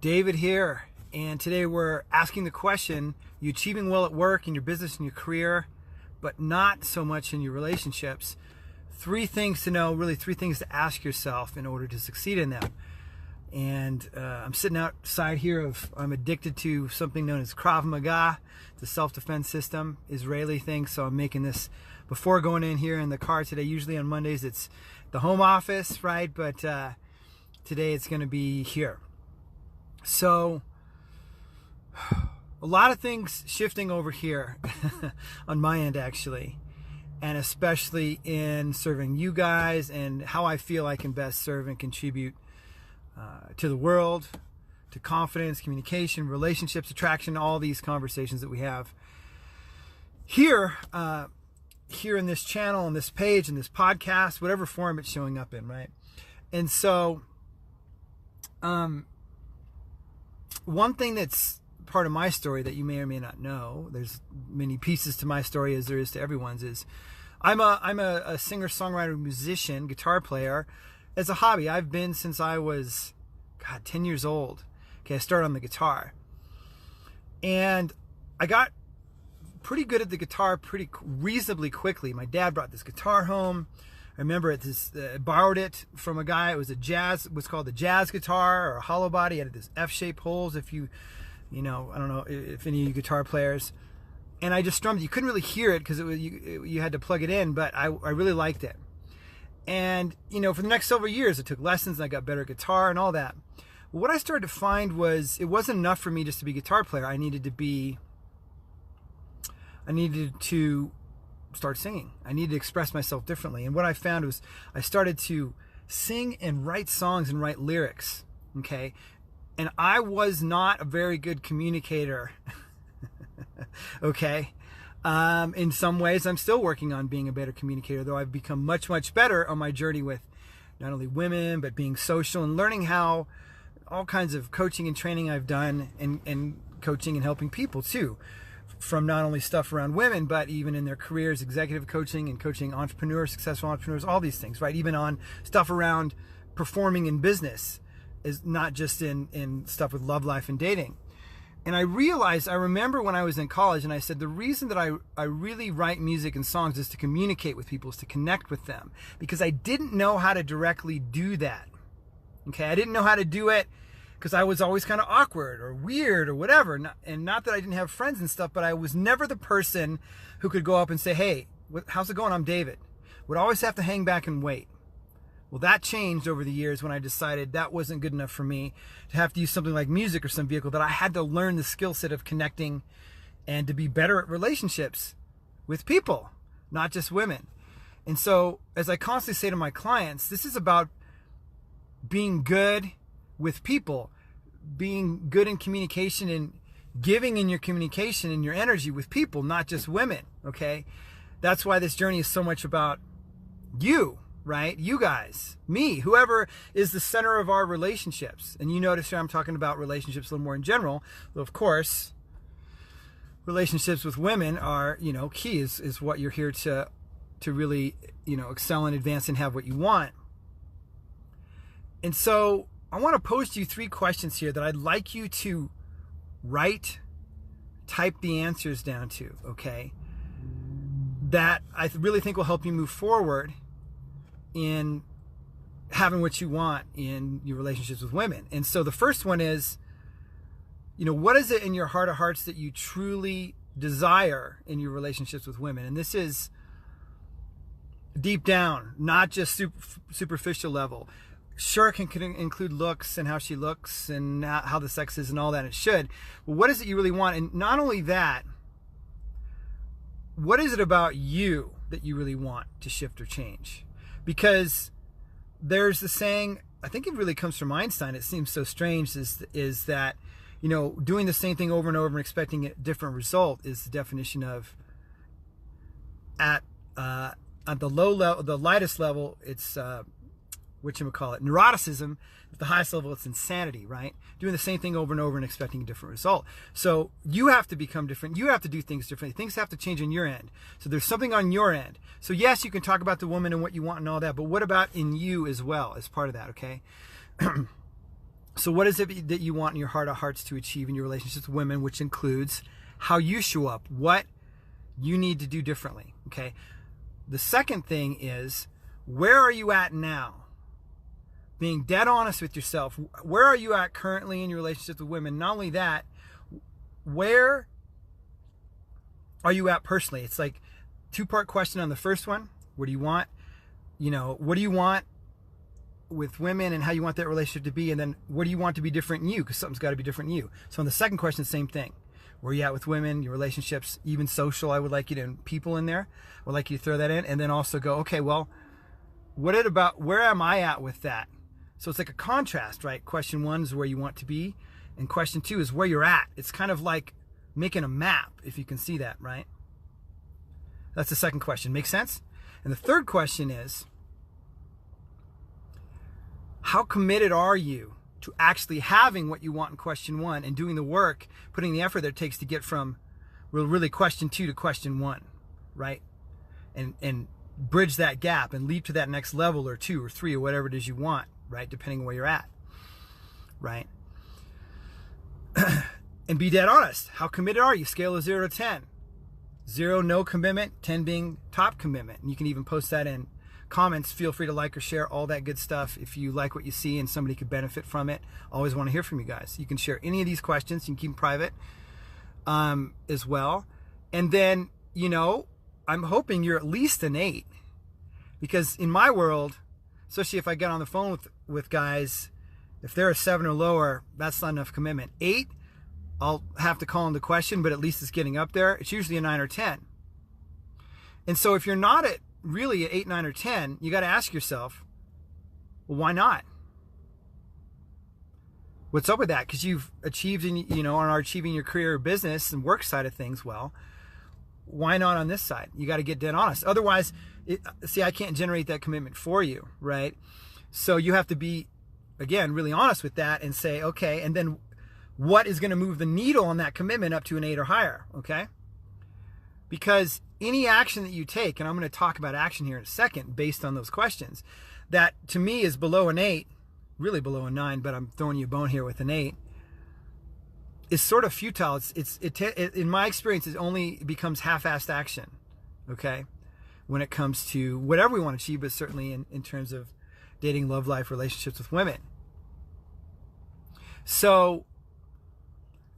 David here, and today we're asking the question, you achieving well at work, in your business, in your career, but not so much in your relationships? Three things to know, really three things to ask yourself in order to succeed in them. And I'm sitting outside here I'm addicted to something known as Krav Maga, the self-defense system, Israeli thing. So I'm making this before going in here in the car today. Usually on Mondays it's the home office, right? But today it's going to be here. So a lot of things shifting over here on my end, actually, and especially in serving you guys and how I feel I can best serve and contribute to the world, to confidence, communication, relationships, attraction, all these conversations that we have here in this channel, on this page, in this podcast, whatever form it's showing up in, right? And so one thing that's part of my story that you may or may not know, there's many pieces to my story as there is to everyone's, is I'm a singer, songwriter, musician, guitar player as a hobby. I've been since I was 10 years old. Okay, I started on the guitar, and I got pretty good at the guitar pretty reasonably quickly. My dad brought this guitar home. I remember borrowed it from a guy. It was what's called a jazz guitar, or a hollow body. It had this F-shaped holes. If you know, I don't know if any of you guitar players. And I just strummed it. You couldn't really hear it because you had to plug it in, but I really liked it. And for the next several years, I took lessons and I got better at guitar and all that. But what I started to find was it wasn't enough for me just to be a guitar player. I needed to start singing. I needed to express myself differently. And what I found was I started to sing and write songs and write lyrics. Okay. And I was not a very good communicator. Okay. In some ways, I'm still working on being a better communicator, though I've become much, much better on my journey with not only women, but being social and learning how all kinds of coaching and training I've done, and coaching and helping people too, from not only stuff around women, but even in their careers, executive coaching and coaching entrepreneurs, successful entrepreneurs, all these things, right? Even on stuff around performing in business, is not just in stuff with love life and dating. And I remember when I was in college, and I said, the reason that I really write music and songs is to communicate with people, is to connect with them, because I didn't know how to directly do that. Okay, I didn't know how to do it because I was always kind of awkward or weird or whatever. And not that I didn't have friends and stuff, but I was never the person who could go up and say, hey, how's it going? I'm David. Would always have to hang back and wait. Well, that changed over the years when I decided that wasn't good enough for me to have to use something like music or some vehicle, that I had to learn the skill set of connecting and to be better at relationships with people, not just women. And so, as I constantly say to my clients, this is about being good with people, being good in communication and giving in your communication and your energy with people, not just women, okay? That's why this journey is so much about you, right? You guys, me, whoever is the center of our relationships. And you notice here I'm talking about relationships a little more in general. Well, of course, relationships with women are, key, is what you're here to really, excel and advance and have what you want. And so I want to pose to you three questions here that I'd like you to type the answers down to, okay? That I really think will help you move forward in having what you want in your relationships with women. And so the first one is, what is it in your heart of hearts that you truly desire in your relationships with women? And this is deep down, not just superficial level. Sure, it can include looks and how she looks and how the sex is and all that. It should. But what is it you really want? And not only that, what is it about you that you really want to shift or change? Because there's the saying, I think it really comes from Einstein, it seems so strange, is that, doing the same thing over and over and expecting a different result is the definition of, at the low level, the lightest level, it's neuroticism. At the highest level, it's insanity, right? Doing the same thing over and over and expecting a different result. So you have to become different. You have to do things differently. Things have to change on your end. So there's something on your end. So yes, you can talk about the woman and what you want and all that, but what about in you as well as part of that, okay? So what is it that you want in your heart of hearts to achieve in your relationships with women, which includes how you show up, what you need to do differently, okay? The second thing is, where are you at now? Being dead honest with yourself. Where are you at currently in your relationship with women? Not only that, where are you at personally? It's like two-part question on the first one. What do you want? What do you want with women and how you want that relationship to be? And then what do you want to be different in you? Because something's got to be different in you. So on the second question, same thing. Where are you at with women, your relationships, even social? I would like you to, people in there, I would like you to throw that in. And then also go, okay, well, where am I at with that? So it's like a contrast, right? Question 1 is where you want to be. And question 2 is where you're at. It's kind of like making a map, if you can see that, right? That's the second question. Make sense? And the third question is, how committed are you to actually having what you want in question 1 and doing the work, putting the effort that it takes to get from really question 2 to question 1, right? And bridge that gap and leap to that next level or 2 or 3 or whatever it is you want, right? Depending on where you're at, right? And be dead honest. How committed are you? Scale of 0 to 10. 0, no commitment. 10 being top commitment. And you can even post that in comments. Feel free to like or share all that good stuff if you like what you see and somebody could benefit from it. Always want to hear from you guys. You can share any of these questions. You can keep them private as well. And then, I'm hoping you're at least an 8. Because in my world, especially if I get on the phone with guys, if they're a 7 or lower, that's not enough commitment. 8, I'll have to call into question, but at least it's getting up there. It's usually a 9 or 10. And so if you're not really at 8, 9, or 10, you got to ask yourself, well, why not? What's up with that? Because you've achieved, and are achieving your career or business and work side of things well. Why not on this side? You got to get dead honest. Otherwise, I can't generate that commitment for you, right? So you have to be, again, really honest with that and say, okay, and then what is going to move the needle on that commitment up to an 8 or higher, okay? Because any action that you take, and I'm going to talk about action here in a second based on those questions, that to me is below an 8, really below a 9, but I'm throwing you a bone here with an 8, is sort of futile. It in my experience, it only becomes half-assed action, okay? When it comes to whatever we want to achieve, but certainly in terms of dating, love life, relationships with women. So,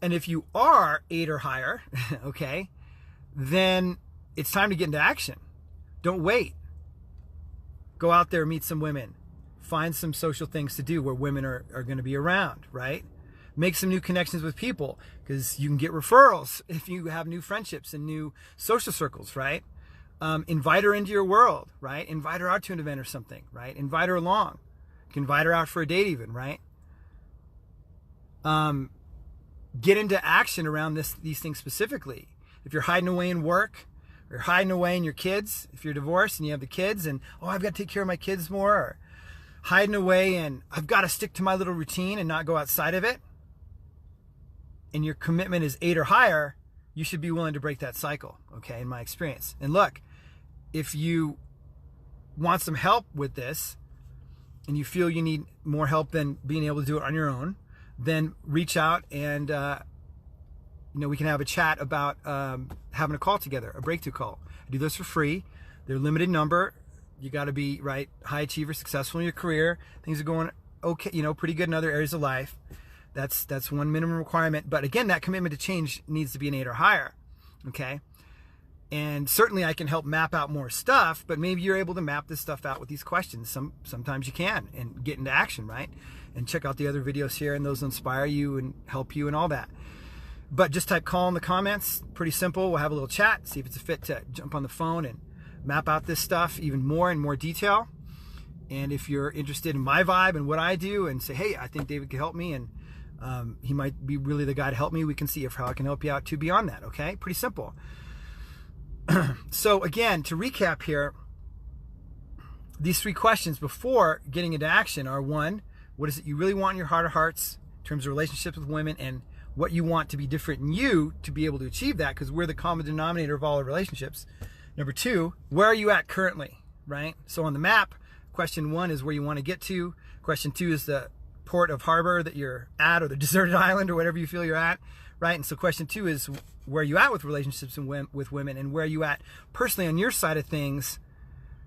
and if you are 8 or higher, okay, then it's time to get into action. Don't wait. Go out there, meet some women. Find some social things to do where women are going to be around, right? Make some new connections with people, because you can get referrals if you have new friendships and new social circles, right? Invite her into your world, right? Invite her out to an event or something, right? Invite her along. You can invite her out for a date even, right? Get into action around these things specifically. If you're hiding away in work, or hiding away in your kids, if you're divorced and you have the kids and, I've got to take care of my kids more, or hiding away and I've got to stick to my little routine and not go outside of it, and your commitment is 8 or higher, you should be willing to break that cycle, okay, in my experience. And look, if you want some help with this and you feel you need more help than being able to do it on your own, then reach out and we can have a chat about having a call together, a breakthrough call. I do this for free. They're limited number. You got to be, right, high achiever, successful in your career. Things are going okay, pretty good in other areas of life. That's one minimum requirement. But again, that commitment to change needs to be an 8 or higher, okay? And certainly I can help map out more stuff, but maybe you're able to map this stuff out with these questions. Sometimes you can, and get into action, right? And check out the other videos here, and those inspire you and help you and all that. But just type call in the comments. Pretty simple. We'll have a little chat, see if it's a fit to jump on the phone and map out this stuff even more in more detail. And if you're interested in my vibe and what I do, and say, hey, I think David could help me, and he might be really the guy to help me, we can see how I can help you out too beyond that, okay? Pretty simple. So again, to recap here, these 3 questions before getting into action are: 1, what is it you really want in your heart of hearts in terms of relationships with women, and what you want to be different in you to be able to achieve that, because we're the common denominator of all our relationships. Number 2, where are you at currently, right? So on the map, question 1 is where you want to get to. Question 2 is the port of harbor that you're at, or the deserted island, or whatever you feel you're at, right? And so question 2 is, where are you at with relationships and with women, and where are you at personally on your side of things,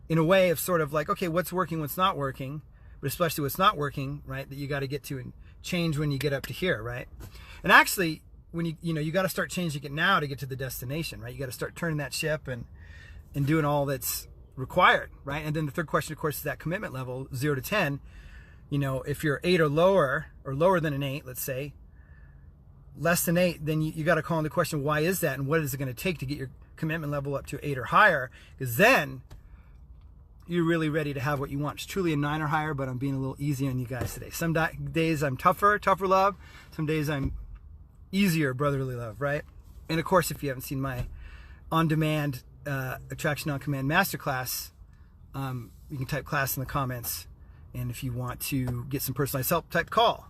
in a way of sort of like, okay, what's working, what's not working, but especially what's not working, right, that you got to get to and change when you get up to here, right? And actually, when you got to start changing it now to get to the destination, right? You got to start turning that ship and doing all that's required, right? And then the third question, of course, is that commitment level, 0 to 10. If you're 8 or lower than an 8, let's say, less than 8, then you got to call into question, why is that, and what is it going to take to get your commitment level up to 8 or higher? Because then you're really ready to have what you want. It's truly a 9 or higher, but I'm being a little easy on you guys today. Some days I'm tougher love. Some days I'm easier brotherly love, right? And of course, if you haven't seen my on-demand Attraction on Command Masterclass, you can type class in the comments. And if you want to get some personalized help, type call,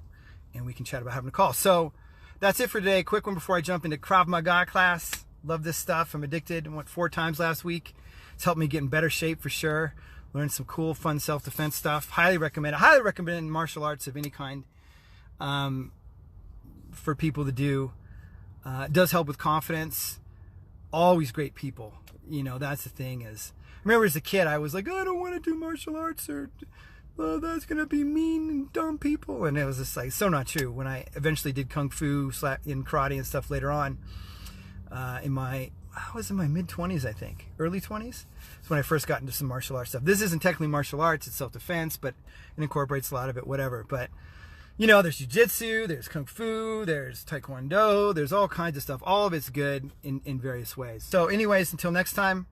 and we can chat about having a call. So that's it for today. Quick one before I jump into Krav Maga class. Love this stuff. I'm addicted. I went 4 times last week. It's helped me get in better shape for sure. Learned some cool, fun self-defense stuff. Highly recommend it. Highly recommend martial arts of any kind for people to do. It does help with confidence. Always great people. That's the thing is, I remember as a kid, I was like, oh, I don't want to do martial arts, or that's going to be mean and dumb people. And it was just like, so not true. When I eventually did Kung Fu, in karate and stuff later on, I was in my mid-20s, I think. Early 20s? That's when I first got into some martial arts stuff. This isn't technically martial arts, it's self-defense, but it incorporates a lot of it, whatever. But, there's jiu-jitsu, there's Kung Fu, there's Taekwondo, there's all kinds of stuff. All of it's good in various ways. So anyways, until next time,